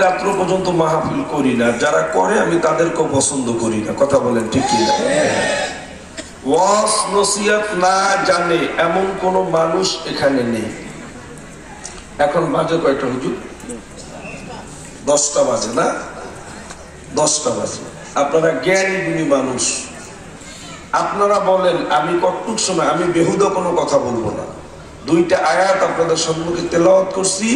রাত্র পর্যন্ত মাহফিল করি না, যারা করে আমি তাদেরকেও পছন্দ করি না। কথা বলেন ঠিক কি না? ওয়াজ নসিহত না জানে এমন কোন মানুষ এখানে নেই। এখন বাজে কয়টা হুজুর? 10টা বাজে না? 10টা বাজে। আপনারা জ্ঞানী গুণী মানুষ, আপনারা বলেন আমি কতটুক সময়, আমি বেহুদা কোনো কথা বলবো না। 2টা আয়াত আপনাদের সম্মুখে তেলাওয়াত করছি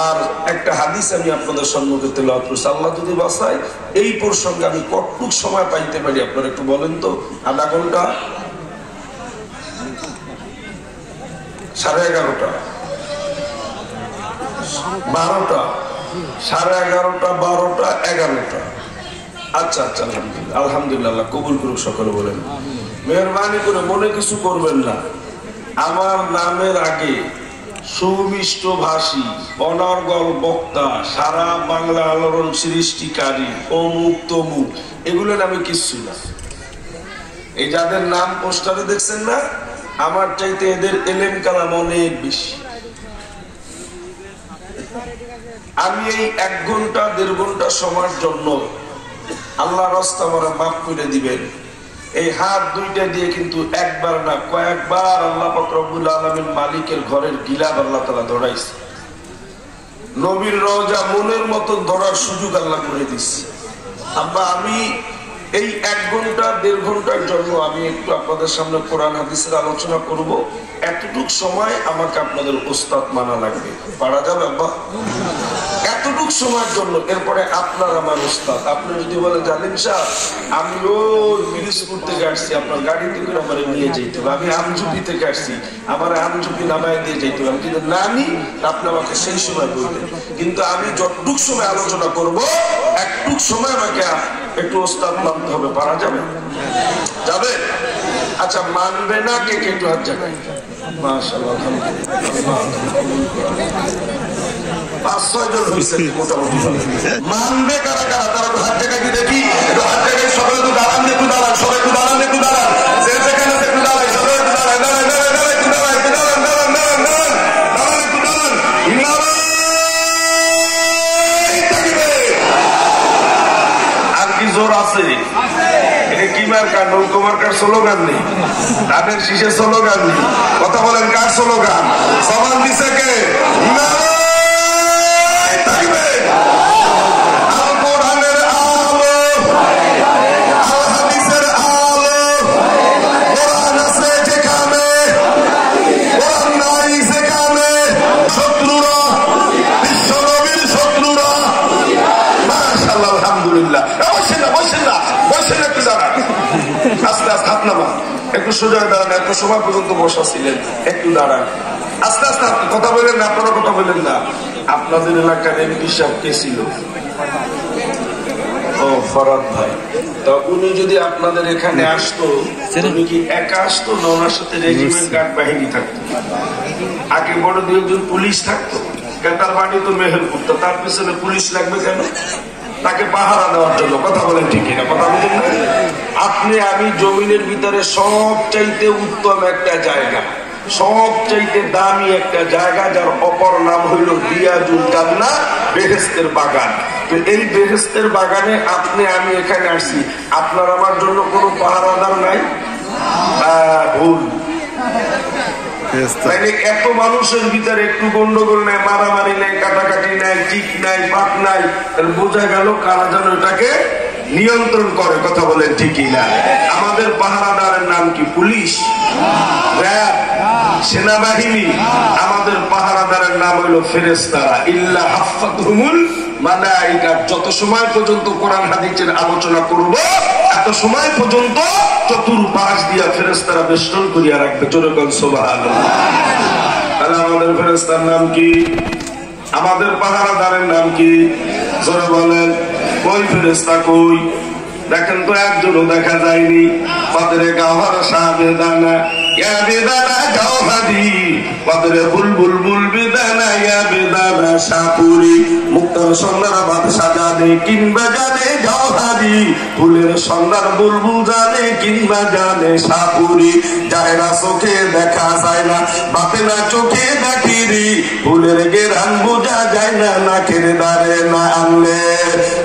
আর একটা হাদিস আমি আপনাদের সম্মুখে তেলাওয়াত করছি। আল্লাহ যদি বাঁচায় এই প্রসঙ্গে আমি কতটুক সময় পাইতে পারি আপনারা একটু বলেন তো। আধা ঘন্টা, 11:30, 12টা, 11:30, 12টা, 11টা। আচ্ছা আচ্ছা, আলহামদুলিল্লাহ, আলহামদুলিল্লাহ, আল্লাহ কবুল করুক। সকলে বলেন মেহরবানি করে মনে কিছু করবেন না। আমার নামের আগে সুমিষ্ট ভাষী অনর্গল বক্তা, সারা বাংলা আলোড়ন সৃষ্টিকারী, অমুক তমুক, এগুলো আমি কিচ্ছু না। এই যাদের নাম পোস্টারে দেখছেন না, আমার চাইতে এদের এলেম কালাম অনেক বেশি। আমি এই 1 ঘন্টা 1.5 ঘন্টা সময়ের জন্য আল্লাহ রাস্তা আমার মাফ করে দিবেন। এই হাত 2টা দিয়ে কিন্তু একবার না কয়েকবার আল্লাহ পাক রব্বুল আলামিন মালিকের ঘরের গিলাফ আল্লাহ তাআলা ধরাইছে। নবীর রওজা মনের মতো ধরার সুযোগ আল্লাহ করে দিচ্ছে। আব্বা আমি এই 1 ঘন্টা 1.5 ঘন্টার জন্য আমি একটু আপনাদের সামনে কোরআন হাদিসের আলোচনা করব। এতটুক সময় আমাকে আপনাদের উস্তাদ মানা লাগবে। পারা যাবে আব্বা? এতটুক সময়ের জন্য। এরপরে আপনার আমার উস্তাদ। আপনি যদি বলেন জালিম সাহেব আমি ওই পিরিজপুর থেকে আসছি, আপনার গাড়িতে করে আমার নিয়ে যেতে হবে, আমি আমজুপি থেকে আসছি, আমার আমজুপি নামায় দিয়ে যেতে হবে, কিন্তু না নি আপনি আমাকে সেই সময় বলবেন। কিন্তু আমি যতটুক সময় আলোচনা করব একটুক সময় আমাকে একটু ওস্তাদ মানতে হবে। পারা যাবে? যাবে? আচ্ছা, মানবে না কে কে একটু হাত জায়গায়? মাশাআল্লাহ, 5-6 জন হয়েছে মোটামুটি। মানবে কারা কারা? তারা তো হাত জায়গায় দেখি, একটু হাত জায়গায় সকলে একটু দাঁড়ান, একটু দাঁড়ান, সবাই একটু দাঁড়ান, একটু দাঁড়ান, যে যেখানে একটু দাঁড়াই, সবাই একটু দাঁড়ান, দাঁড়ান, দাঁড়ান, দাঁড়ান, একটু দাঁড়ান, একটু দাঁড়ান, দাঁড়ান, দাঁড়ান, দাঁড়ান, দাঁড়ান, একটু দাঁড়ান। আর কি জোর আছে? এটা কি মার্কার? নৌকো মার্কার স্লোগান নেই, তাদের শীষে স্লোগান নেই। কথা বলেন কার স্লোগান? সমান দিছে কে? একটু সোজা দাঁড়ান, এত সময় পর্যন্ত বসা ছিলেন, একটু দাঁড়ান, আস্তে আস্তে কথা বলেন না, আপনারা কথা বলেন না। আপনাদের এলাকার এমপি সাহেব কে ছিল? ও ফরাদ ভাই। তা উনি যদি আপনাদের এখানে আসতো, উনি কি একা আসতো না ওনার সাথে রেজিমেন্ট গার্ড বাহিনী থাকতো? আগে বড় 2-1 পুলিশ থাকতো। তার বাড়ি তো মেহেরপুর, তো তার পিছনে পুলিশ লাগবে কেন? তাকে পাহারা দেওয়ার জন্য। কথা বলেন ঠিক কিনা? কথা বলেন না? আপনি আমি জমিনের ভিতরে সবচাইতে উত্তম একটা জায়গা, সবচাইতে দামি একটা জায়গা, যার অপর নাম হইল রিয়াজুল জান্নাহ, বেহেশতের বাগান। তো এই বেহেশতের বাগানে আপনি আমি এখানে আসছি, আপনার আমার জন্য কোনো পাহারাদার নাই? ভুল। এত মানুষের ভিতরে একটু গন্ডগোল নাই, মারামারি নাই, কাটাকাটি নাই, ঠিক নাই, পাক নাই, বোঝা গেল কারা যেন এটাকে নিয়ন্ত্রণ করে। কথা বলেন ঠিকই না? আমাদের পাহারাদারের নাম কি? পুলিশ, র্যাব, সেনাবাহিনী। আমাদের পাহারাদারের নাম হইল ফেরেশতারা। ইল্লা হাফাতহুমুল মালাইকা। যত সময় পর্যন্ত কোরআন হাদিসের আলোচনা করব এত সময় পর্যন্ত চতুর্পাশ দিয়া ফেরেশতারা বেষ্টন করিয়া রাখবে। জোরে বলেন সুবহানাল্লাহ। তাহলে আমাদের ফেরেশতার নাম কি? আমাদের পাহারাদারের নাম কি? জোরে বলেন। কই ফেরেশতা কই? দেখেন তো একজনও দেখা যায়নি। পাদরে গাওহার সাহাবে দানা ইয়া বেদানা গাওহাদি, পাদরে বুলবুল বুল বেদানা ইয়া বেদানা সাপুরি। মুক্তার সন্ধারা বাদশা জানে কিংবা জানে জওহারি, ফুলের সন্ধান বুলবুল জানে কিংবা জানে সাপুরি, যায় না চোখে দেখা যায় না, বাতে না চোখে দেখিরি, ফুলের গেরান বোঝা যায় না নাকের দ্বারে না আনলে।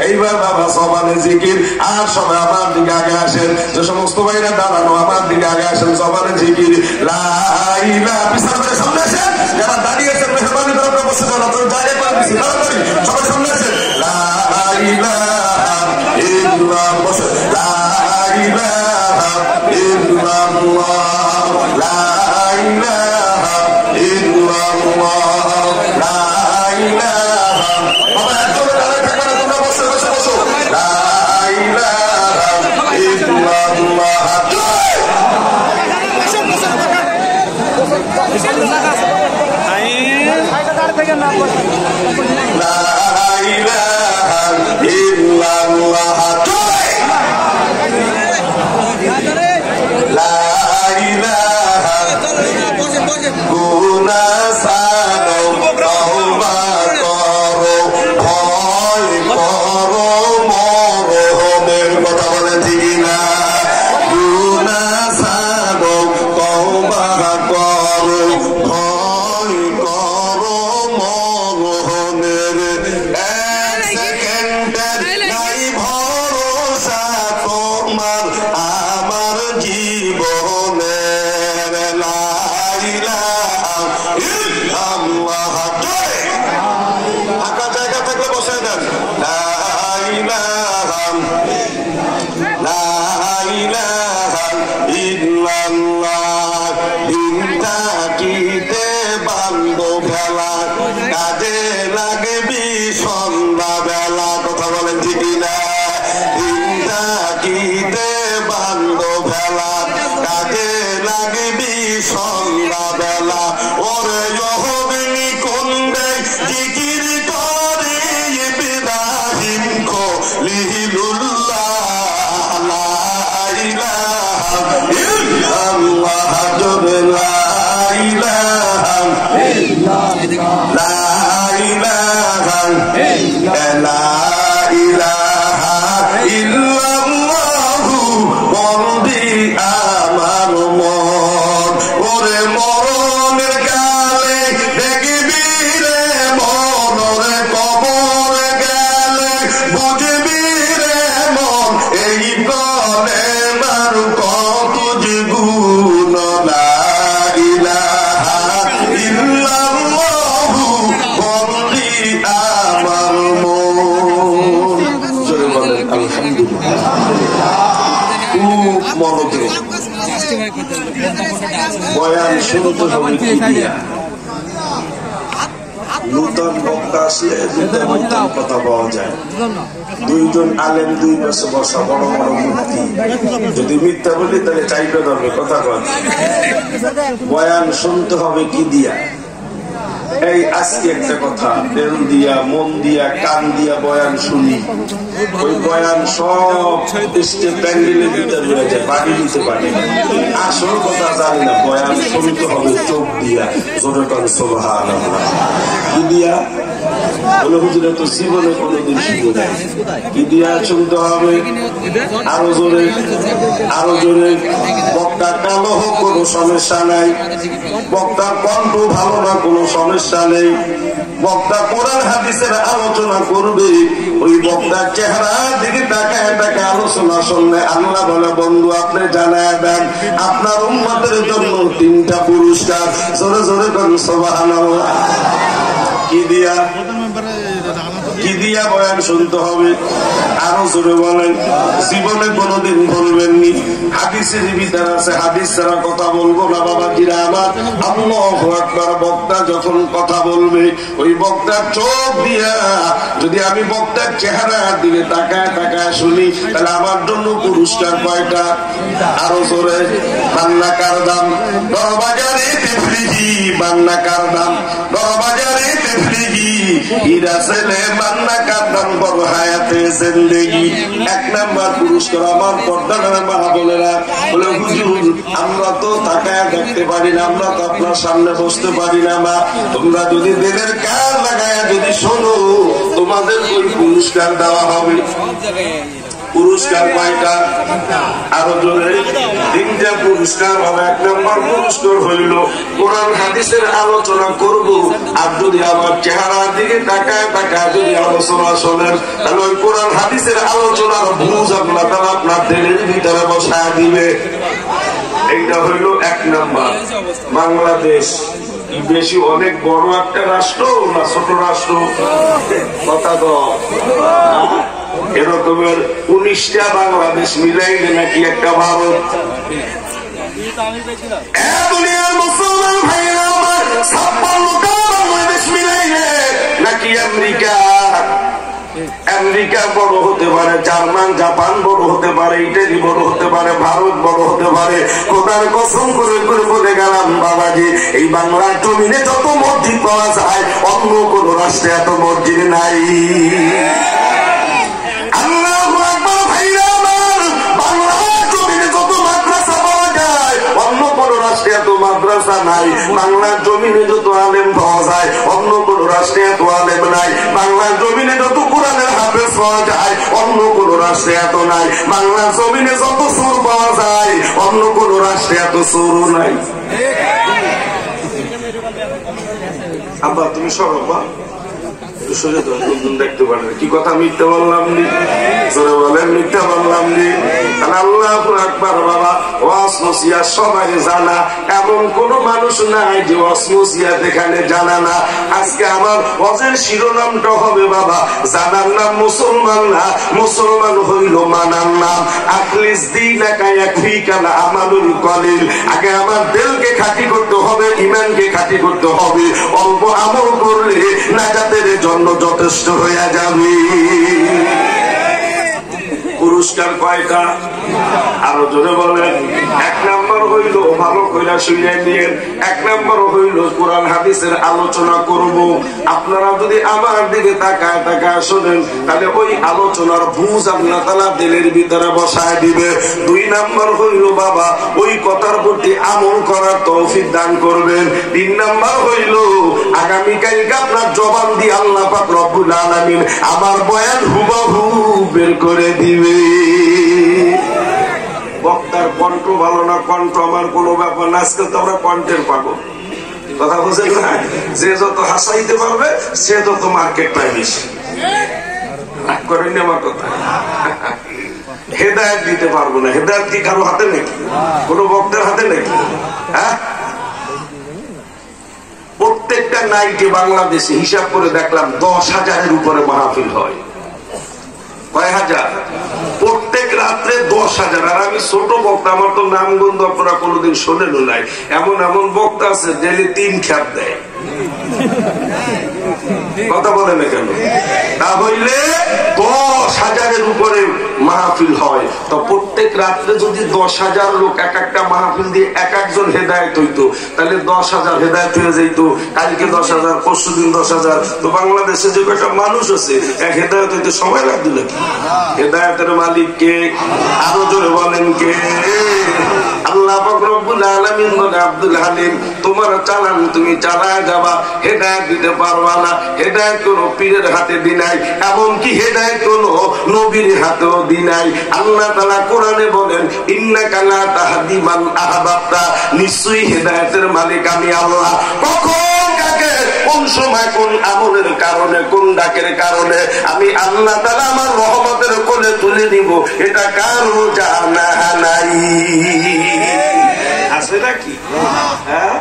এইবার বাবা জবানে জিকির, আর সবাই আমার দিকে আগে আসেন, যে সমস্ত ভাইরা দাঁড়ানো আমার দিকে আগে আসেন, জবানে জিকির লা ইলাহা, পিছনে সামনে আসেন, যারা দাঁড়িয়ে আছেন মেহরবানি করে আপনারা বসে যান, আপনারা জায়গা করে দিচ্ছি, তাড়াতাড়ি সবাই সামনে আসেন। লা ইলাহা ইল্লাল্লাহ, বসে লা ইলাহা ইল্লাল্লাহ, লা ইলাহা ইল্লাল্লাহ, লা ইলাহা, বাবা একদম দাঁড়িয়ে থাকবে না, তোমরা বসে বসে বসো, লা ইলাহা ইল্লাল্লাহ, বয়ান শুনতে হবে কি দিয়া? নূতন বক্তা আসলে দুটো নূতন কথা পাওয়া যায়। দুইজন আলেম দুই পাশে বসা, বড় বড় মূর্তি, যদি মিথ্যা বলি তাহলে চাইতে ধরবে কথা কয়। বয়ান শুনতে হবে কি দিয়া? এই আজকে একটা কথা, তেল দিয়া মন দিয়া কান দিয়া বয়ান শুনি, ওই বয়ান সব প্যান্ডেলের ভিতরে রয়ে যায়, বাড়ি দিতে পারি না। আসল কথা জানি না, বয়ান শুনতে হবে চোখ দিয়া, জোরে করে সুবহানাল্লাহ। কি দিয়া? বলে হুজুরে তো জীবনে কোনোদিন শুনতে দেয়। কি দিয়া শুনতে হবে? আরো জোরে, আরো জোরে। বক্তা কালো হোক কোনো সমস্যা নাই, বক্তার কণ্ঠ ভালো না কোনো সমস্যা নেই, বক্তা কোরআন হাদিসের আলোচনা করবে, ওই বক্তার চেহারার দিকে তাকায় তাকায় আলোচনা শুনলে আল্লাহ বলে বন্ধু আপনি জানায় দেন আপনার উম্মতের জন্য 3টা পুরস্কার। জোরে জোরে করুন সুবহানাল্লাহ। কি দিয়া? কি দিয়া বয়ান শুনতে হবে? আরো জোরে বলেন। জীবনে কোনোদিন বলবেননি, হাদিসের ভিতর আছে হাদিস ছাড়া কথা বলবো না বাবাজিরা আমার। আল্লাহু আকবার। বক্তা যখন কথা বলবে, ওই বক্তার চোখ দিয়া যদি আমি বক্তার চেহারা দিকে তাকায় তাকায় শুনি, তাহলে আমার জন্য পুরস্কার কয়টা? আরো জোরে। বান্না কার দাম? দরবাজারে তেফলিহি। বান্না কার দাম? দরবাজারে তেফলিহি। হীরা ছেলে মান্না কান্দান বড় হায়াতে জিন্দেগি। 1 নাম্বার পুরস্কার আমার পর্দার মা বোনেরা বলে, হুজুর আমরা তো তাকায় দেখতে পারি না, আমরা তো আপনার সামনে বসতে পারি না। মা তোমরা যদি দিলের কান লাগায় যদি শোনো, তোমাদের ওই পুরস্কার দেওয়া হবে। পুরস্কার কয়টা? আরো জোরে। 3টা পুরস্কার হবে। 1 নম্বর পুরস্কার হইল কোরআন হাদিসের আলোচনা করব, আর যদি আমার চেহারার দিকে তাকায় তাকায় যদি আলোচনা শোনেন, তাহলে ওই কোরআন হাদিসের আলোচনার বুঝ আল্লাহ তাআলা আপনার দিলের ভিতরে বসায় দিবে। এইটা হইল 1 নম্বর। বাংলাদেশ বেশি অনেক বড় একটা রাষ্ট্র না ছোট রাষ্ট্র? কথা তো এরকমের 19টা বাংলাদেশ মিলাইলে নাকি একটা ভারত? দুনিয়ার মুসলমান ভাইরা আমার 56টা বাংলাদেশ মিলাইলে নাকি আমেরিকা? আমেরিকা বড় হতে পারে, জার্মান জাপান বড় হতে পারে, ইটালি বড় হতে পারে, ভারত বড় হতে পারে। খোদার কসম করে করে বলে গেলাম বাবাজি, এই বাংলার জমিনে যত মসজিদ পাওয়া যায় অন্য কোন রাষ্ট্রে এত মসজিদ নাই। মাদ্রাসা নাই, বাংলার জমিনে যত আলেম পাওয়া যায় অন্য কোন রাষ্ট্রে এত আলেম নাই। বাংলার জমিনে যত কোরআনের হাফেজ পাওয়া যায় অন্য কোন রাষ্ট্রে এত নাই। বাংলার জমিনে যত সুর পাওয়া যায় অন্য কোন রাষ্ট্রে এত সুরও নাই। আব্বা তুমি সরবা দেখতে পারেন কি কথা মিথ্যা বললাম নি? জোরে বলেন মিথ্যা বললাম নি? আল্লাহু আকবার। বাবা ওয়াজ নসিহত সবাই জানা, এমন কোন মানুষ নাই যে ওয়াজ নসিহত এখানে জানা না। আজকে আমার ওয়াজের শিরোনামটা হবে বাবা, জানার নাম মুসলমান না, মুসলমান হইল মানার নাম। আখলিস দীনাকা ইয়াকফিকা আমালুল কলিল। আগে আমার দিলকে খাঁটি করতে হবে, ঈমানকে খাঁটি করতে হবে। অল্প আমল করলে নাজাতের জন্য যথেষ্ট হয়ে যাবে। পুরস্কার কয়টা? আরো জোরে বলেন। 1 নম্বর হইল ভালো কইরা শুনে নিয়েন, 1 নম্বর হইল কোরআন হাদিসের আলোচনা করব। আপনারা যদি আমার দিকে তাকায় তাকায় শোনেন, তাহলে ওই আলোচনার বুঝ আল্লাহ তাআলা দিলের ভিতরে বসায় দিবে। 2 নম্বর হইল বাবা ওই কথার প্রতি আমল করার তৌফিক দান করবেন। 3 নম্বর হইল আগামীকালকে আপনার জবান দিয়ে আল্লাহ পাক রব্বুল আলামিন আমার বয়ান হুবহু বের করে দিবে। বক্তার কণ্ঠ ভালো না, কণ্ঠ আমার কোনো ব্যাপার না। আজকে তো আমরা কণ্ঠের পাগল, কথা বুঝেন না? যে যত হাসাইতে পারবে সে তত মার্কেট পায় বেশি। করেন আমার কথা। হেদায়েত দিতে পারবো না। হেদায়েত কি কারো হাতে নাকি? কোন বক্তার হাতে নাকি? হ্যাঁ, প্রত্যেকটা নাইটে বাংলাদেশে হিসাব করে দেখলাম 10,000-এর উপরে মাহফিল হয়। কয় হাজার? প্রত্যেক রাত্রে 10,000। আর আমি ছোট বক্তা, আমার তো নামগন্ধ আপনারা কোনোদিন শোনেনও নাই। এমন এমন বক্তা আছে ডেলি 3 খ্যাপ দেয়। কথা বলে না কেন? তা হইলে 10,000-এর উপরে মাহফিল হয়। তো প্রত্যেক রাত্রে যদি 10,000 লোক এক একটা মাহফিল দিয়ে এক একজন হেদায়েত হইতো, তাহলে 10,000 হেদায়েত হয়ে যেত। কালকে 10,000, পরশুদিন 10,000। তো বাংলাদেশে যে কয়টা মানুষ আছে এক হেদায়েত হইতে সময় লাগতো নাকি? হেদায়েতের মালিক কে? আরো জোরে বলেন কে? আল্লাহ পাক রব্বুল আলামিন বলে, আব্দুল হালিম তোমার চালান তুমি চালায় যাবা, হেদায়েত দিতে পারবা না। হেদায়েত কোন পীরের হাতে দি নাই, এমনকি হেদায়েত কোন নবীর হাতেও দি নাই। আল্লাহ তাআলা কোরআনে বলেন, ইন্নাকা লা তাহদি মান আহবাবতা। নিশ্চয়ই হেদায়েতের মালিক আমি আল্লাহ। কখন কাকে, কোন সময়, কোন আমলের কারণে, কোন ডাকের কারণে আমি আল্লাহ তাআলা আমার রহমতের কোলে তুলে দিব, এটা কারো জানা নাই। আছে নাকি? হ্যাঁ,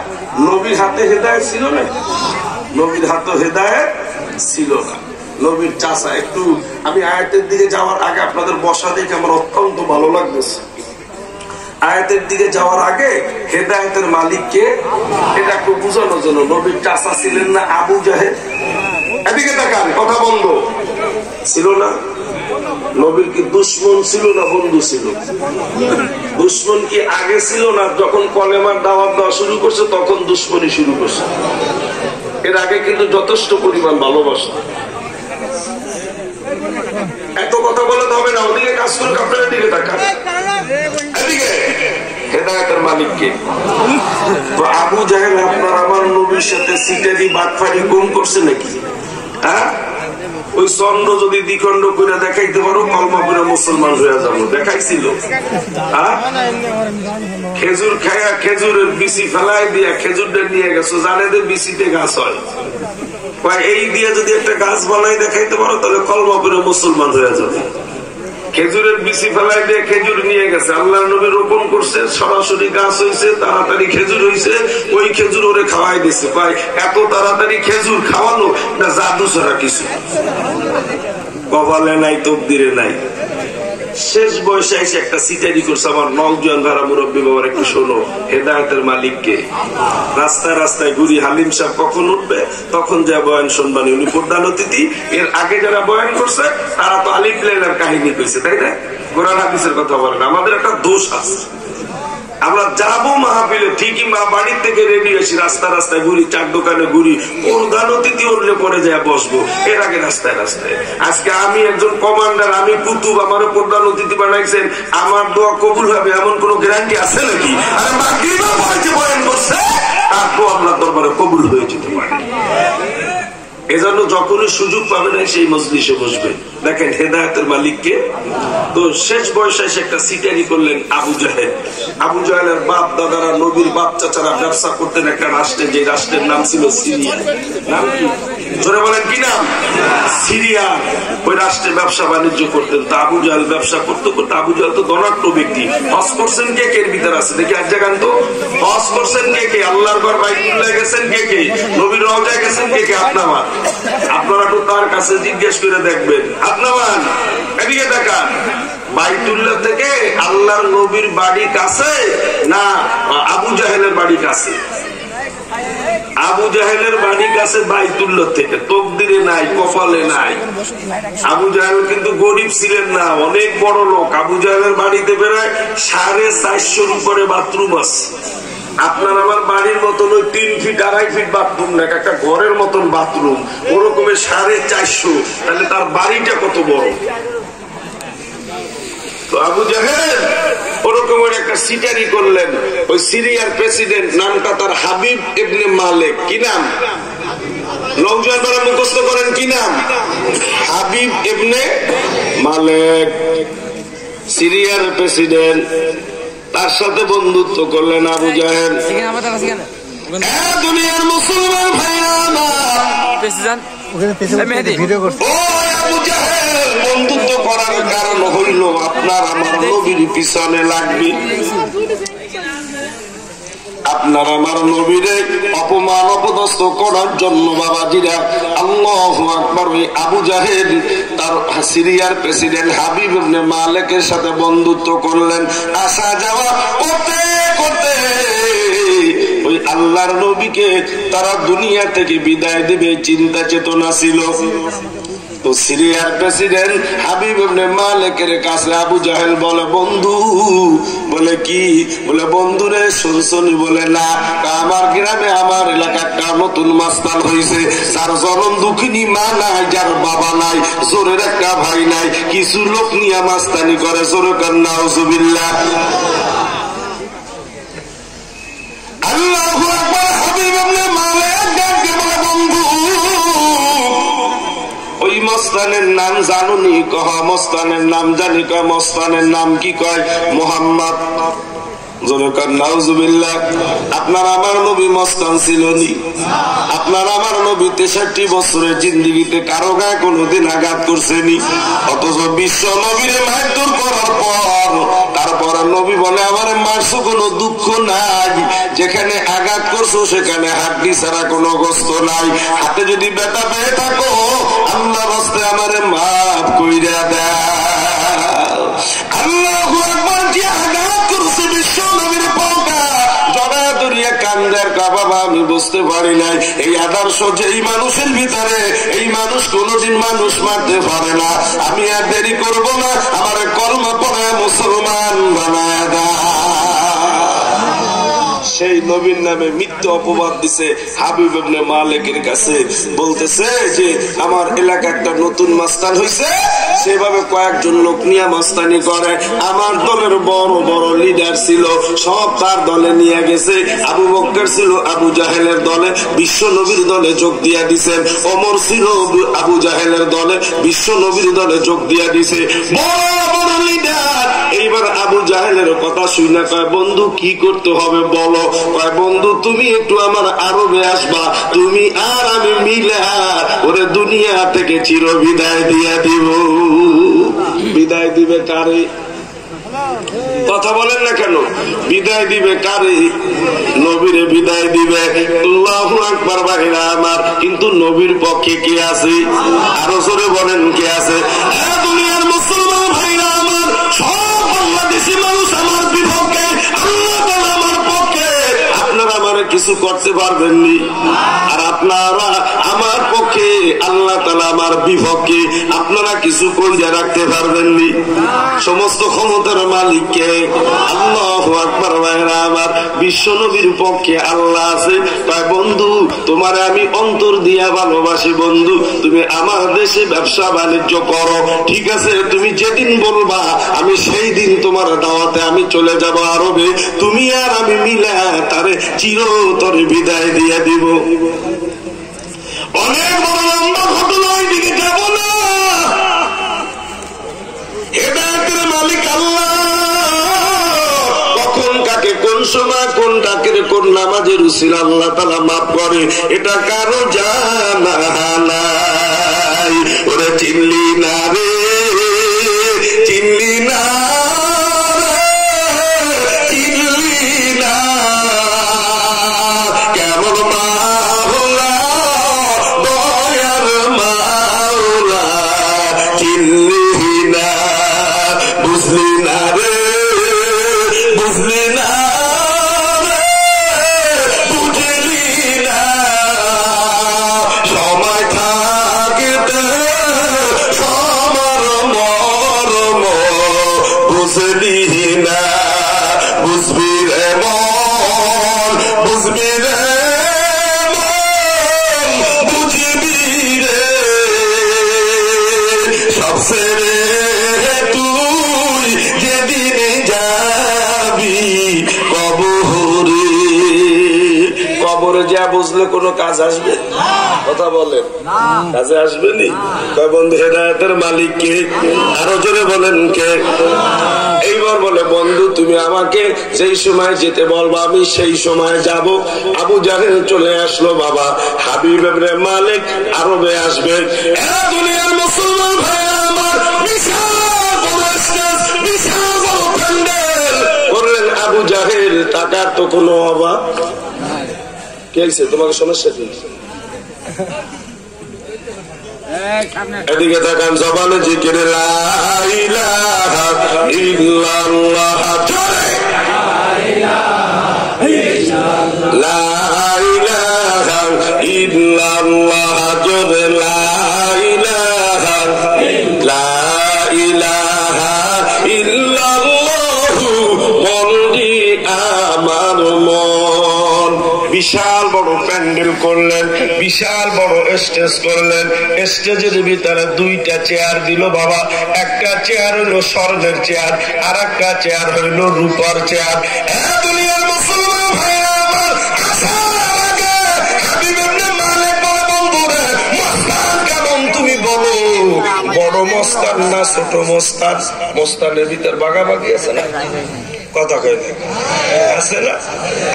নবীর হাতে হেদায়েত ছিল না? নবীর হাতে হেদায়েত ছিল না। নবীর চাচা, একটু আমি আয়াতের দিকে যাওয়ার আগে আপনাদের বসা দেখে আমার অত্যন্ত ভালো লাগতেছে। আয়াতের দিকে যাওয়ার আগে হেদায়েতের মালিককে এটা একটু বুঝানোর জন্য, নবীর চাচা ছিলেন না আবু জাহেল? এদিকে তাকান, কথা বন্ধ ছিল না? নবীর কি দুশ্মন ছিল না বন্ধু ছিল? দুশ্মন কি আগে ছিল না? যখন কলেমার দাওয়াত দেওয়া শুরু করছে তখন দুশ্মনী শুরু করছে। এর আগে কিন্তু যথেষ্ট পরিমাণ ভালোবাসত। এত কথা বলে হবে না, ওদিকে কাজ করুক, আপনার দিকে তাকান, এদিকে হেদায়েতের মালিককে। তো আবু জাহেল আপনার আমার নবীর সাথে সিটারি বাটফারি গুম করছে নাকি? হ্যাঁ, ওই চন্দ্র যদি দ্বিখণ্ড করে দেখাইতে পারো কলমা করে মুসলমান হয়ে যাবো, দেখাইছিল। খেজুর খাইয়া খেজুরের বিচি ফেলাই দিয়া খেজুরটা নিয়ে গেছো, জানে যে বিচিতে গাছ হয়, এই দিয়ে যদি একটা গাছ বানাই দেখাইতে পারো তাহলে কলমা করে মুসলমান হয়ে যাবে। খেজুরের বিচি ফেলাই দিয়ে খেজুর নিয়ে গেছে, আল্লাহ নবী রোপণ করছে, সরাসরি গাছ হয়েছে, তাড়াতাড়ি খেজুর হয়েছে, ওই খেজুর ওরে খাওয়াই দিচ্ছে। ভাই এত তাড়াতাড়ি খেজুর খাওয়ানো না জাদু ছাড়া কিছু, কপালে নাই, তকদিরে নাই। শেষ বয়সে এসে একটা সিটারি করছে। আমার নওজোয়ান ভাড়া মুরব্বী বাবার একটু শোনো, হেদায়েতের মালিককে। রাস্তায় রাস্তায় ঘুরি, হালিম সাহেব কখন উঠবে তখন যা বয়ান শুনবানি, উনি প্রধান অতিথি। এর আগে যারা বয়ান করছে তারা তো আলিফ লাইলার কাহিনী কইছে, তাই না? কোরআন হাদিসের কথা বলেন। আমাদের একটা দোষ আছে, আমরা যাবো মাহফিলে ঠিকই মা বাড়ির থেকে রেডি আসি, রাস্তা রাস্তায় ঘুরি, চার দোকানে ঘুরি, প্রধান অতিথি উঠলে পরে যায় বসবো, এর আগে রাস্তায় রাস্তায়। আজকে আমি একজন কমান্ডার, আমি কুতুব, আমার প্রধান অতিথি বানাইছেন, আমার দোয়া কবুল হবে এমন কোন গ্যারান্টি আছে নাকি? আর মাগরিবের পরে যে বয়ান করছে তার দোয়া আল্লাহর দরবারে কবুল হয়ে যেতে পারে। এজন্য যখনই সুযোগ পাবে না সেই মজলিসে বসবে। দেখেন হেদায়েতের মালিককে। তো শেষ বয়সে এসে একটা সিটারি করলেন আবু জাহেল। আবু জাহেলের বাপ দাদারা, নবীর বাপ চাচারা ব্যবসা করতেন একটা রাষ্ট্রে, যে রাষ্ট্রের নাম ছিল সিরিয়া। নাম কি? জোরে বলেন, কি নাম? সিরিয়া। ওই রাষ্ট্রে ব্যবসা বাণিজ্য করতেন। তো আবু জাহেল ব্যবসা করতে করতে, আবু জাহেল তো ধনাঢ্য ব্যক্তি। হজ করছেন কে কে? এর ভিতরে আছে দেখি আর জায়গান তো। হজ করছেন কে কে? আল্লাহর ঘর বাইতুল্লাহ গেছেন কে কে? নবীর রওজায় গেছেন কে কে? আপনারা আপনারা তো তার কাছে জিজ্ঞেস করে দেখবেন। আপনারা এদিকে দেখান, বাইতুল্লাহ থেকে আল্লাহর নবীর বাড়ি কাছে না আবু জাহেলের বাড়ি কাছে? আবু জাহেলের বাড়ি কাছে বাইতুল্লাহ থেকে। তকদিরে নাই, কপালে নাই। আবু জাহেল কিন্তু গরিব ছিলেন না, অনেক বড় লোক। আবু জাহেলের বাড়িতে বেড়ায় 450 উপরে বাথরুম আছে। আপনার আমার বাড়ির মতন ওই 3 ফিট 2.5 ফিট বাথরুম না, একটা ঘরের মতন বাথরুম, ওরকমের 450। তাহলে তার বাড়িটা কত বড়? তো আবু জাহেল ওরকমের একটা সিটারি করলেন। ওই সিরিয়ার প্রেসিডেন্ট, নামটা তার হাবিব ইবনে মালেক। কি নাম? নওজোয়ান যারা মুখস্থ করেন, কি নাম? হাবিব ইবনে মালেক, সিরিয়ার প্রেসিডেন্ট। তার সাথে বন্ধুত্ব করলেন আবু জাহেল। দুনিয়ার মুসলমান ভাইরা বন্ধুত্ব করার কারণ হইল আপনার আমার নবীর পিছনে লাগবে। আপনার আমার নবীরে অপমান অপদস্থ করার জন্য বাবাজিরা, আল্লাহু আকবার, ওই আবু জাহেল তার সিরিয়ার প্রেসিডেন্ট হাবিব ইবনে মালেকের সাথে বন্ধুত্ব করলেন। আসা যাওয়া করতে করতে ওই আল্লাহর নবীকে তারা দুনিয়া থেকে বিদায় দেবে চিন্তা চেতনা ছিল। তো সিরিয়ার প্রেসিডেন্ট হাবিব ইবনে মালেকের কাছে আবু জাহেল বলে, বন্ধু। বলে কি? বলে বন্ধুরে শুনছনি? বলে না। আমার গ্রামে আমার এলাকা একটা নতুন মাস্তান হয়েছে, যার জনম দুঃখিনী মা নাই, যার বাবা নাই, জোরের একটা ভাই নাই, কিছু লোক নিয়ে মাস্তানি করে। জোরে কান্না নাউজুবিল্লাহ। আল্লাহু আকবার। হাবিব ইবনে মালেক ডাকে বলে, বন্ধু ওই মস্তানের নাম জানুনি? কহ মস্তানের নাম জানি। কয় মস্তানের নাম কি? কয় মুহাম্মদ। আপনার আমার নবী মস্তান ছিল নি? আপনার আমার নবী 63 বছরের জিন্দিগিতে কারো গায়ে কোনদিন আঘাত করছেনি। অথচ বিশ্ব নবীর মারধর করার পর তারপরে নবী বলে, আমার মারছো কোনো দুঃখ নাই, যেখানে আঘাত করছো সেখানে হাড্ডি ছাড়া কোনো গোস্ত নাই। হাতে যদি ব্যথা পেয়ে থাকো আল্লাহ রাস্তে আমারে মাফ কইরা দাও। আল্লাহু আকবার। যে আঘাত করছে বিশ্ব নবীর পাওটা জড়া দরিয়া কান্দার কাবাবা, আমি বুঝতে পারি নাই এই আদর্শ যে এই মানুষের ভিতরে, এই মানুষ কোনদিন মানুষ মারতে পারে না। আমি আর দেরি করব না, আমার কলমা পড়ে মুসলমান বানায় দাও। সেই নবীর নামে মিথ্যা অপবাদ দিছে হাবিব ইবনে মালিকের কাছে, বলতেছে যে আমার এলাকা একটা নতুন মাস্তান হইছে, সেভাবে কয়েকজন লোক নিয়ে মাস্তানি করে। আমার দলের বড় বড় লিডার ছিল, সব তার দলে নিয়ে গেছে। আবু বকর ছিল আবু জাহেলের দলে, বিশ্ব নবীর দলে যোগ দিয়া দিছেন। ওমর ছিল আবু জাহেলের দলে, বিশ্ব নবীর দলে যোগ দিয়া দিছে। বড় বড় লিডার এইবার আবু জাহেলের কথা শুনে কয়, বন্ধু কি করতে হবে বলো? কয়, বন্ধু তুমি একটু আমার আরবে আসবা, তুমি আর আমি মিলে ওরে দুনিয়া থেকে চির বিদায় দিয়া দিব। বিদায় দিবে কারে? কথা বলেন না কেন? বিদায় দিবে কারে? নবীরে বিদায় দিবে। আল্লাহু আকবার ভাইরা আমার। কিন্তু নবীর পক্ষে কে আছে? আরো জোরে বলেন কে আছে? দুনিয়ার মুসলমান ভাইরা আমার, সব বাংলাদেশি মানুষ আমার বিপক্ষে, আল্লাহ তাআলা আমার পক্ষে। আপনারা আমার কিছু করতে পারবেননি, আর আপনারা আমার পক্ষে, আল্লাহ তাআলা আমার বিপক্ষে। আপনারা কিছু কইরা রাখতে পারবেননি। সমস্ত ক্ষমতার মালিককে। আল্লাহু আকবার ভাইরা আমার। বিশ্ব নবীর পক্ষে আল্লাহ আছে। তাই বন্ধু তোমারে আমি অন্তর দিয়া ভালোবাসি, বন্ধু তুমি আমার দেশে ব্যবসা বাণিজ্য করো, ঠিক আছে? তুমি যেদিন বলবা আমি সেই দিন তোমার দাওয়াতে আমি চলে যাব আরবে, তুমি আর আমি মিলে তারে চিরতরে বিদায় দিয়ে দিব। অনেক বড় লম্বা ঘটনা, ওই দিকে যাব না। হেদায়েতের মালিক আল্লাহ, কখন কাকে কোন সময় কোন ডাকের কোন নামাজের উসিলা আল্লাহ তাআলা মাফ করে, এটা কারো জানা নাই। ওরে চিনলি না রে, চিনলি না বুঝলে কোনো কাজ আসবে? কথা বলেন, কাজে আসবে নি? বন্ধু হেদায়েতের মালিক কে? আরো জোরে বলেন কে? এইবার বলে, বন্ধু তুমি আমাকে যেই সময় যেতে বলবা আমি সেই সময় যাব। আবু জাহেল চলে আসলো। বাবা হাবিব ইবনে মালিক আরবে আসবে। দুনিয়ার মুসলমান ভাই আমার, বিশাল বড় স্টেজ, বিশাল বড় প্যান্ডেল করলেন আবু জাহেল। টাকার তো কোনো অভাব। তোমাকে সমস্যা কি? এদিকে তাকান, জবানে জিকির লা ইলাহা ইল্লাল্লাহ, লা ইলাহা ইল্লাল্লাহ, জোরে লা ইলাহা, লা ইলাহা ইল্লাল্লাহু। বন্দি আমার মন। বিশাল বড় প্যান্ডেল করলেন, বিশাল বড় স্টেজ করলেন। স্টেজের ভিতরে দুইটা চেয়ার দিল বাবা। একটা চেয়ার হইলো স্বর্ণের চেয়ার, আর একটা চেয়ার হইলো রূপার চেয়ার। দুনিয়ার মুসলমান ভাইরা আমার, হাবিব ইবনে মালিক বলে, বন্ধুরে মস্তান কেমন তুমি বলো? বড় মস্তান না ছোট মস্তান? মস্তানের ভিতর বাগাবাগি আছে না? কথা কয় আছে না?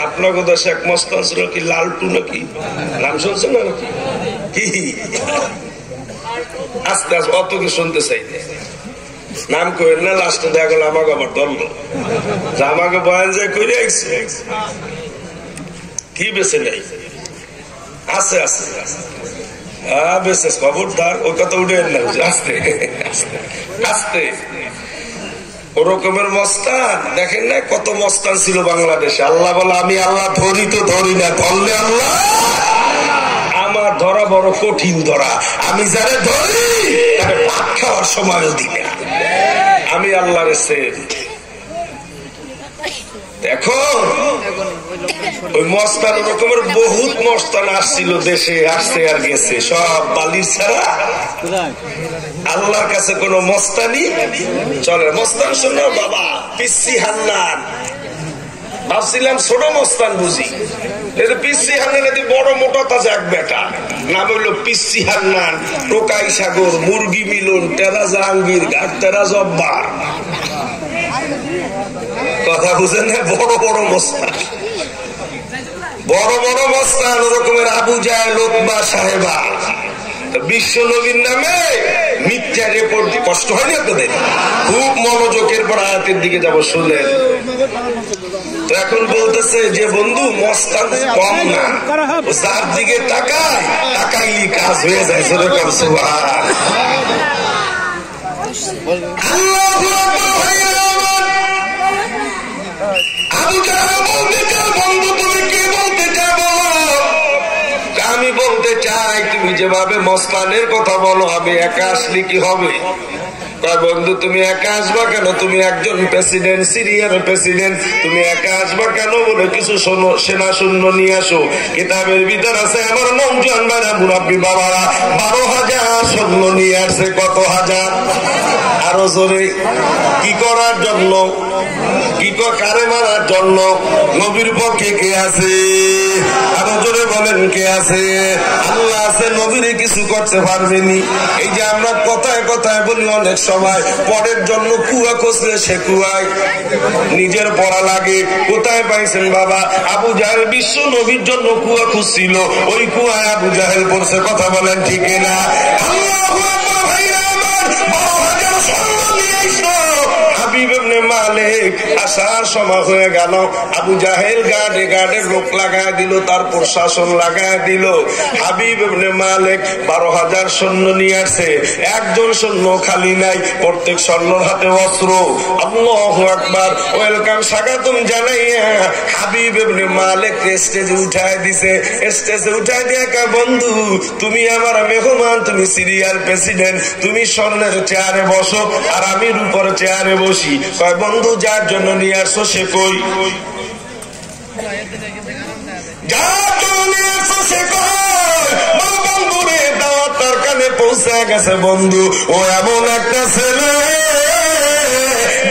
আপনার কথা শেখ মস্তান ছিল কি লালটু নাকি? নাম শুনছেন না নাকি? কি আস্তে আস্তে অত কি শুনতে চাই নাম কই না, লাস্টে দেখা গেল আমাকে আবার দল আমাকে বয়ান যায় কইরে কি বেছে নেই। আছে আছে বেছে খবরদার ওই কথা উঠে না, আস্তে আস্তে আস্তে। ওরকমের মস্তান দেখেন না, কত মস্তান ছিল বাংলাদেশে। আল্লাহ বলে আমি আল্লাহ ধরি তো ধরি না, ধরলে আল্লাহ আমার ধরা বড় কঠিন ধরা। আমি যারা ধরি তাকে ভাত খাওয়ার সময়ও দিই না। আমি আল্লাহর সেব। এখন ওই মস্তান রকমের বহুত মস্তান আসছিল দেশে, আসছে আর গেছে, সব বালির ছাড়া আল্লাহর কাছে কোন মস্তানি চলে। মস্তান শোনো বাবা, পিসি হান্নান ভাবছিলাম ছোট মস্তান বুঝি, পিসি হান্নান বড় মোটা তাজা এক বেটা, নাম হইল পিসি হান্নান, টোকাই সাগর, মুরগি মিলন, টেরা জাহাঙ্গীর, ঘাট টেরা জব্বার। কথা বুঝেন না? বড় বড় মস্তান, বড় বড় মস্তান ওরকমের আবু জাহেল, উতবা, সাহেবা। বিশ্ব নবীর নামে মিথ্যা রিপোর্ট দিয়ে কষ্ট হয়নি আপনাদের? খুব মনোযোগের পর আয়াতের দিকে যাব, শুনলেন তো। এখন বলতেছে যে বন্ধু মস্তান কম না, যার দিকে তাকায় তাকাইলি কাজ হয়ে যায়। সেরকম সুবহান আবু জাহেল বলতে চাও বন্ধু তুমি কি বলতে চাও? আমি বলতে চাই তুমি যেভাবে মস্তানের কথা বলো আমি একা আসলে কি হবে? বন্ধু তুমি একা আসবা কেন? তুমি একজন প্রেসিডেন্ট, সিরিয়ার প্রেসিডেন্ট, তুমি একা আসবা কেন? বলে কিছু সেনা সৈন্য নিয়ে আসো। কিতাবের ভিতর আছে আমার নৌজন বারা মুরাব্বি বাবারা 12,000 সৈন্য নিয়ে আসছে। কত হাজার? আরো জোরে। কি করার জন্য? কি কারে মারার জন্য? নবীর পক্ষে কে আছে? আরো জোরে বলেন কে আছে? আল্লাহ আছে। নবীরে কিছু করতে পারবেনি। এই যে আমরা কথায় কথায় বলি অনেক সময় পরের জন্য কুয়া খুঁজলে সে কুয়ায় নিজের পড়া লাগে। কোথায় পাইছেন বাবা? আবু জাহেল বিশ্ব নবীর জন্য কুয়া খুঁজছিল, ওই কুয়ায় আবু জাহেল পড়ছে। কথা বলেন ঠিক না? মালিক আসার সময় হয়ে গেল, আবু জাহেল গাড়ে গাড়ে রোক লাগায় দিল, তার প্রশাসন লাগায় দিল। হাবিব ইবনে মালিক 12,000 সৈন্য নিয়ে আসছে। একজন সৈন্য খালি নাই, প্রত্যেক সৈন্যর হাতে অস্ত্র। আল্লাহু আকবার, ওয়েলকাম স্বাগতম জানাইয়া হাবিব ইবনে মালিক স্টেজে উঠায় দিছে। স্টেজে উঠায় দিয়ে কা বন্ধু তুমি আমার মেহমান, তুমি সিরিয়ার প্রেসিডেন্ট, তুমি স্বর্ণের চেয়ারে বসো আর আমি রূপর চেয়ারে বসি। কয় বন্ধু যার জন্য নিয়ে আসছো সে কই? যার জন্য নিয়ে আসছো সে কই? বন্ধু রে দাওয়াত তার কানে পৌঁছে গেছে। বন্ধু ও এমন একটা ছেলে,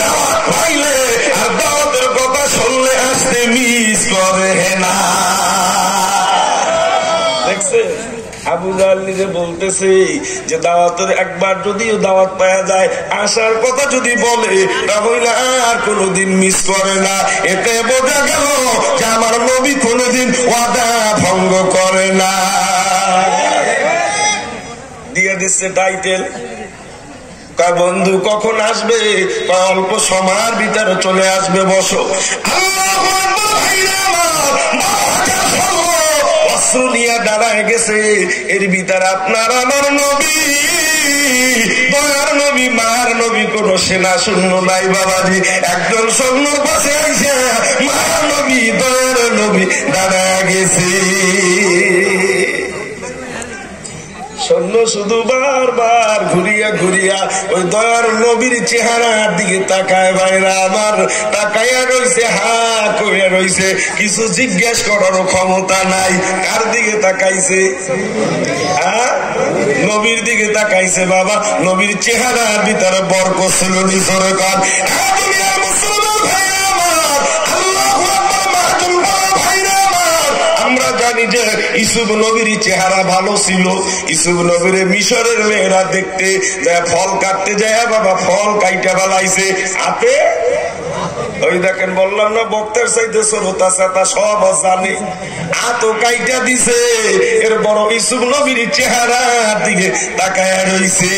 দাওয়াত পাইলে আর দাওয়াতের কথা শুনলে আসতে মিস করে না। দেখছে আবু জাহেল নিজে বলতেছে যে দাওয়াতের একবার যদি দাওয়াত পাওয়া যায়, আসার কথা যদি বলে তাহলে আর কোনদিন মিস করে না। এতে বোঝা গেল যে আমার নবী কোনদিন ওয়াদা ভঙ্গ করে না। দিয়ে দিচ্ছে টাইটেল। কয় বন্ধু কখন আসবে? কয় অল্প সময়ের ভিতরে চলে আসবে, বসো। নিয়ে দাঁড়ায় গেছে। এর ভিতরে আপনার আমার নবী, দয়ার নবী, মার নবী, কোন সেনা শূন্য নাই বাবাজি। একজন সৈন্য পাশে আইসা মার নবী, দয়ার নবী দাঁড়ায় গেছে। সৈন্য শুধু বারবার ঘুরিয়া ঘুরিয়া ওই দয়ার নবীর চেহারার দিকে তাকায়। ভাইরা আমার তাকাইয়া রইছে, হা কইয়া রইছে, কিছু জিজ্ঞেস করারও ক্ষমতা নাই। কার দিকে তাকাইছে? নবীর দিকে তাকাইছে বাবা। নবীর চেহারার ভিতরে বরকত ছিল। নিচরে কান আমরা জানি যে ইউসুফ নবীর চেহারা ভালো ছিল। ইউসুফ নবীর মিশরের মেয়েরা দেখতে যায়, ফল কাটতে যায় বাবা, ফল কাইটা ফেলাইছে হাতে। ওই দেখেন বললাম না বক্তার চাইতে শ্রোতা চাতা সব জানে। আতো কাইটা দিছে। এর বড় ইউসুফ নবীর চেহারার দিকে তাকায় রইছে।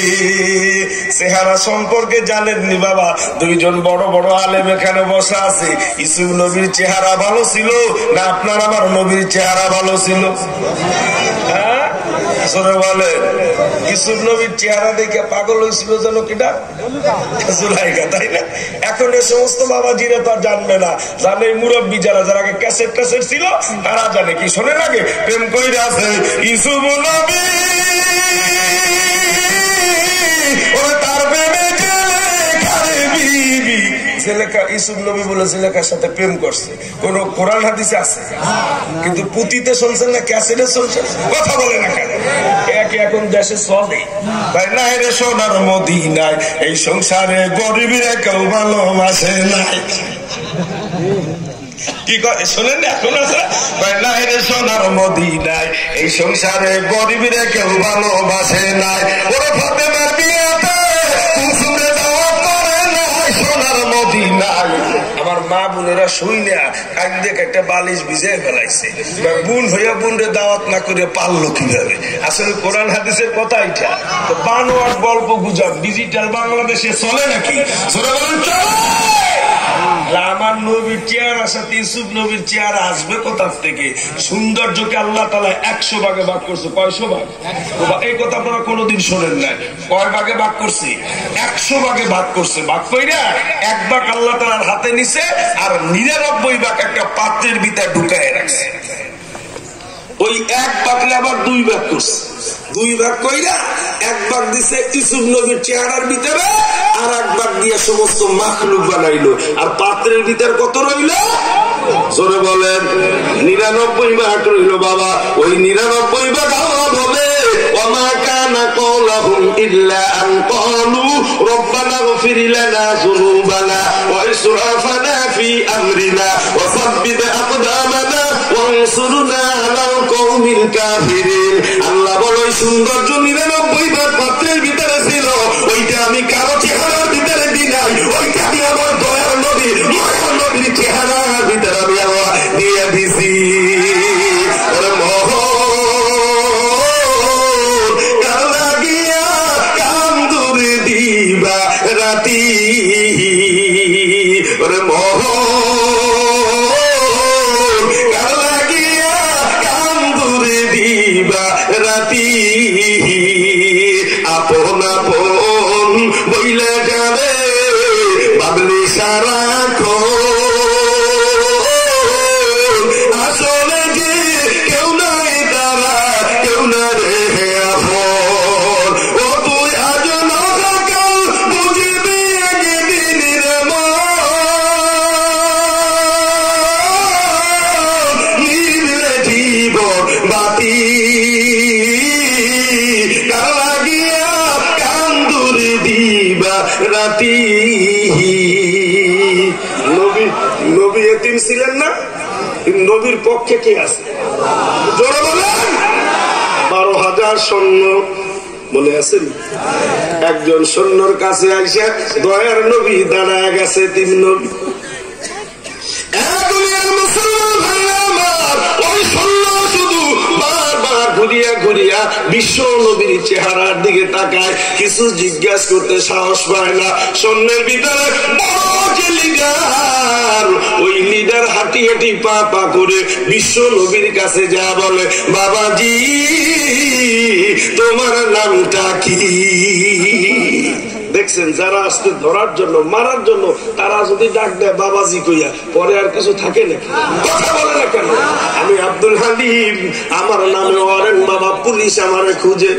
চেহারা সম্পর্কে জানেননি বাবা? দুইজন বড় বড় আলেম এখানে বসা আছে। ইউসুফ নবীর চেহারা ভালো ছিল না আপনার আমার নবীর চেহারা ভালো ছিল? হ্যাঁ বলে ইউসুফ নবীর চেহারা দেখে পাগল হয়েছিল যেন কিনা জুলাইখা, তাই না? এখন এ সমস্ত বাবাজিরা তো জানবে না, জানে মুরব্বী যারা, যারা ক্যাসেট ক্যাসেট ছিল তারা জানে। কি শোনে লাগে প্রেম কইরা আছে ইউসুফ নবী, তার প্রেমে বিবি ছেলেকা ইউসুফ নবী বলে ছেলেকার সাথে প্রেম করছে, কোন কোরআন হাদিসে আছে? কিন্তু পুঁতিতে শুনছেন না ক্যাসেটে শুনছেন? কথা বলে না কেন? এখন দেশে চলে ভাই নাই রে সোনার মদিনায়, এই সংসারে গরিবের কেউ ভালোবাসে নাই। কি করে শোনেন না? এখন আছে ভাই নাই রে সোনার মদিনায়, এই সংসারে গরিবের কেউ ভালোবাসে নাই। ওরে ফাতেমার বিয়েতে কুসুমে দাওয়াত করে নাই সোনার মদিনায়। আমার মা বোনেরা শুই না কাঁদে একটা বালিশ ভিজিয়ে ফেলাইছে। বোন হইয়া বোনরে দাওয়াত না করে পারলো কিভাবে? আসলে কোরআন হাদিসের কথা এটা তো বানোয়াট গল্প গুজব ডিজিটাল বাংলাদেশে চলে নাকি? আমার নবীর চেহারার সাথে ইউসুফ নবীর চেহারা আসবে কোথা থেকে? সৌন্দর্যকে আল্লাহ তাআলা 100 ভাগে ভাগ করছে। কয়শো ভাগ? এই কথা আপনারা কোনোদিন শোনেন নাই। কয় ভাগে ভাগ করছে? 100 ভাগে ভাগ করছে। ভাগ কইরা 1 ভাগ আল্লাহ তাআলার হাতে নিছে, আর 99 ভাগ একটা পাত্রের ভিতরে ঢুকায় রাখছে। ওই 1 ভাগলে আবার 2 ভাগ করছে। 2 ভাগ কইরা 1 ভাগ দিছে ইউসুফ নবীর চেহারার ভিতরে, আর 1 ভাগ দিয়ে সমস্ত মাখলুক বানাইলো। আর পাত্রের ভিতর কত রইল? জোরে বলেন। 99 ভাগ রইল বাবা। ওই 99 ভাগ আল্লাহ বলে ওমা কানা কওলুহুম ইল্লা আন ক্বালু রব্বানা ইগফির লানা যুনুবানা ওয়া ইসরাফানা ফি আমরিনা ওয়া সাব্বিত আকদামানা ওয়ানসুরনা আলাল কওমিল কাফিরিন। আল্লাহ বলে সৌন্দর্য 99 ভাগ পাত্রের ভিতরে ছিল, ওইটা আমি কারো চেহারার ভিতরে দিই নাই, ওইটা আমি আমার দয়ার নবীর নবীর চেহারার ভিতরে আমি আল্লাহ দিয়ে দিছি। রাতি ওরে লাগিয়া কান্দুরে দিবা রাতি, আপন আপন বইলে যাবে বাবলি সারা আসলে যে কেউ নাই তারা, কেউ না রে আপন। ও তুই আজ না কাল বুঝবি একদিন রে নির্লে জীবন বাতি কালাগিয়া কান্দুরে দিবা রাতি। নবী এতিম ছিলেন না? নবীর পক্ষে কে আছে? জোরে বলেন। 12,000 সৈন্য মনে আছেন? একজন সৈন্যর কাছে আইসা দয়ার নবী দাঁড়ায় গেছে। 3 নবী ঘুরিয়া ঘুরিয়া বিশ্ব নবীর চেহারার দিকে তাকায়, কিছু জিজ্ঞাসা করতে সাহস পায় না। সৈন্যের ভিতরে বড় যে লিডার, ওই লিডার হাঁটি হাঁটি পা পা করে বিশ্ব নবীর কাছে যা বলে, বাবাজি তোমার নামটা কি? দেখছেন, যারা আসতে ধরার জন্য মারার জন্য তারা যদি ডাক দেয় বাবাজি কইয়া, পরে আর কিছু থাকে না। কথা বলে না কেন? আমি আব্দুল হালিম, আমার নামে ওয়ারেন্ট বাবা, পুলিশ আমারে খুঁজে,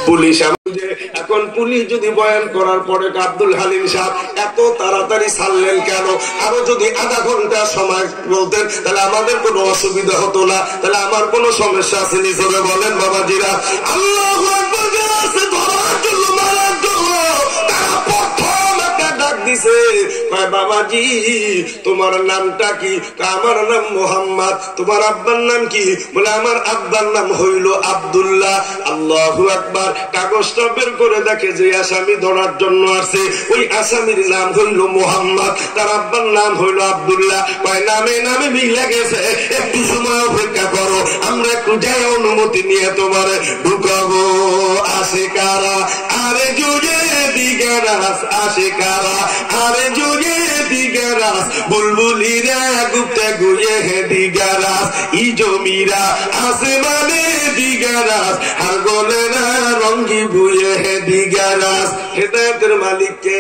পুলিশ খুঁজে। এখন পুলিশ যদি বয়ান করার পরে আব্দুল হালিম সাহেব এত তাড়াতাড়ি ছাড়লেন কেন? আরো যদি আধা ঘন্টা সময় বলতেন তাহলে আমাদের কোনো অসুবিধা হতো না, তাহলে আমার কোনো সমস্যা আছে নিজরে বলেন বাবাজিরা। আল্লাহু আকবার। ধরার জন্য মারার জন্য তারা প্রথম একটা ডাক দিছে, বাবাজি তোমার নামটা কি? আমার নাম মোহাম্মদ। তোমার আব্বার নাম কি? বলে আমার আব্বার নাম হইল আব্দুল্লাহ। আল্লাহু আকবার। কাগজটা বের করে দেখে যে আসামি ধরার জন্য আছে, ওই আসামির নাম হইল মোহাম্মদ, তার আব্বার নাম হইল আব্দুল্লাহ। নামে নামে মিলে গেছে, একটু সময় অপেক্ষা করো, আমরা একটু যাই অনুমতি নিয়ে তোমার ঢুকাবো। আসে কারা? আরে জুড়ে দিগারাস আসে কারা? আরে জুড়ে দিগারাস বুলবুলিরা গুপ্তা গুয়ে হে দিগারাস ই জমিরা আসে মানে দিগারাস আর গলে না রঙ্গি বুয়ে হে দিগারাস। হেদায়েতের মালিককে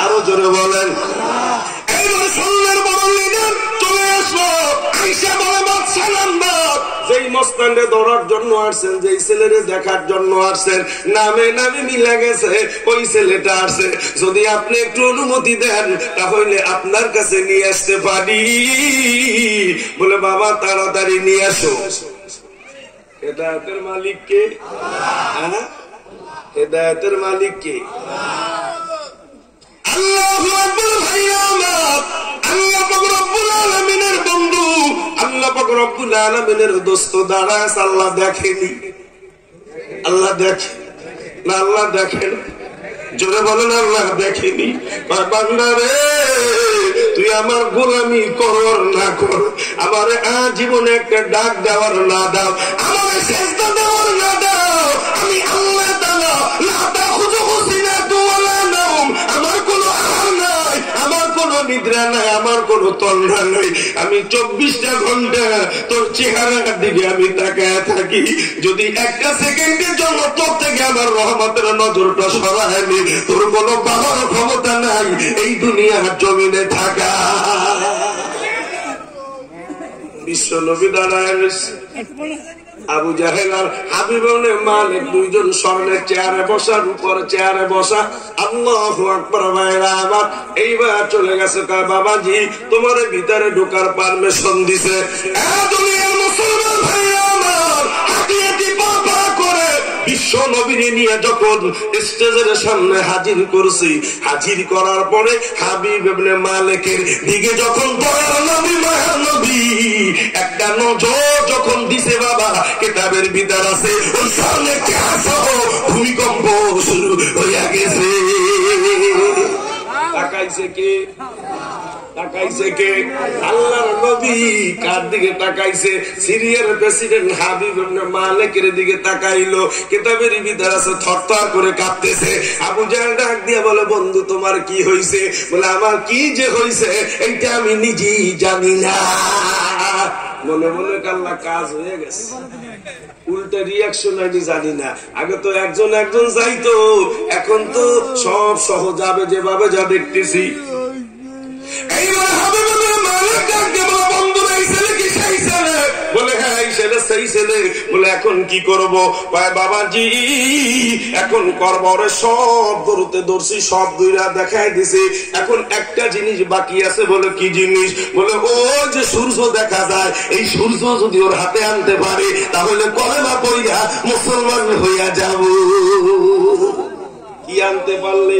আরো জোরে বলেন। এইবার সন্ন্যার বড় লিডার চলে আসলো, আইসা বলে সালাম দাও। যেই মস্তানরে ধরার জন্য আসছেন, যেই ছেলেরে দেখার জন্য আসছেন, নামে নামে মিলে গেছে, ওই ছেলেটা আসছে। যদি আপনি একটু অনুমতি দেন তাহলে আপনার কাছে নিয়ে আসতে পারি। বলে বাবা তাড়াতাড়ি নিয়ে আসো। হেদায়েতের মালিক কে? হেদায়েতের মালিক কে? আল্লাহু আকবার। ভাইয়া আমার, আল্লাহ পাক রব্বুল আলামিনের বন্ধু, আল্লাহ পাক রব্বুল আলামিনের দোস্ত দাঁড়ায়। আল্লাহ দেখেনি? আল্লাহ দেখে না? আল্লাহ দেখেন? জোরে বলেন আল্লাহ দেখেনি? বান্দা রে, তুই আমার গোলামি কর না কর, আমার জীবনে একটা ডাক দেওয়ার না দাও, আমার সেজদা দেওয়ার না দাও, আমি আল্লাহ তাআলা লা তাখুযুহু ওয়ালা নাওম, আমার কোনো আহার নাই, আমার কোনো নিদ্রা নাই, আমার কোনো তন্দ্রা নাই। আমি 24টা ঘন্টা তোর চেহারার দিকে আমি তাকায় থাকি। যদি একটা সেকেন্ডের জন্য তোর থেকে আমার রহমতের নজরটা সরায় নি, তোর কোনো বাবার ক্ষমতা নাই এই দুনিয়ার জমিনে থাকা। বিশ্ব নবী দাঁড়ায় আবু জাহেল আর হাবিব ইবনে মালিক দুইজন স্বর্ণের চেয়ারে বসার উপর চেয়ারে বসা। আল্লাহু আকবার। ভাইরা আমার, এইবার চলে গেছে। কয় বাবাজি তোমার ভিতরে ঢোকার পারমিশন দিছে। দুনিয়ার মুসলমান ভাইরা আমার, হাঁটিয়ে পাপা করে বিশ্ব নবীরে নিয়ে যখন স্টেজের সামনে হাজির করছি, হাজির করার পরে হাবিব ইবনে মালিকের দিকে যখন দয়ার নবী মায়ার নবী একটা নজর যখন দিছে, বাবা কিতাবের ভিতর আছে ওই সামনে ভূমিকম্প শুরু হইয়া গেছে। তাকাইছে কে? তাকাইছে কে? আল্লাহর নবী। কার দিকে তাকাইছে? সিরিয়ার প্রেসিডেন্ট হাবিব ইবনে মালিকের দিকে তাকাইলো। কিতাবের ভিতর আছে থরথর করে কাঁপতেছে। আবু জাহেল ডাক দিয়ে বলে বন্ধু তোমার কি হইছে? বলে আমার কি যে হইছে এইটা আমি নিজেই জানি না। মনে মনে কাল্লা কাজ হয়ে গেছে, উল্টা রিয়াকশন আমি জানি না। আগে তো একজন একজন যাইতো, এখন তো সব সহ যাবে যেভাবে যা দেখতেছি। এইবার হাবিব ইবনে মালিক ডাকতে বলে বন্ধু এই ছেলে কি সেই ছেলে? বলে হ্যাঁ এই ছেলে সেই ছেলে। বলে এখন কি করব? বাবাজি এখন করবো রে, সব দৌড়তে দৌড়ছি, সব দুইরা দেখাই দিছে, এখন একটা জিনিস বাকি আছে। বলে কি জিনিস? বলে ও যে সূর্য দেখা যায়, এই সূর্য যদি ওর হাতে আনতে পারে তাহলে কলেমা পড়িয়া মুসলমান হইয়া যাব। কি আনতে পারলে?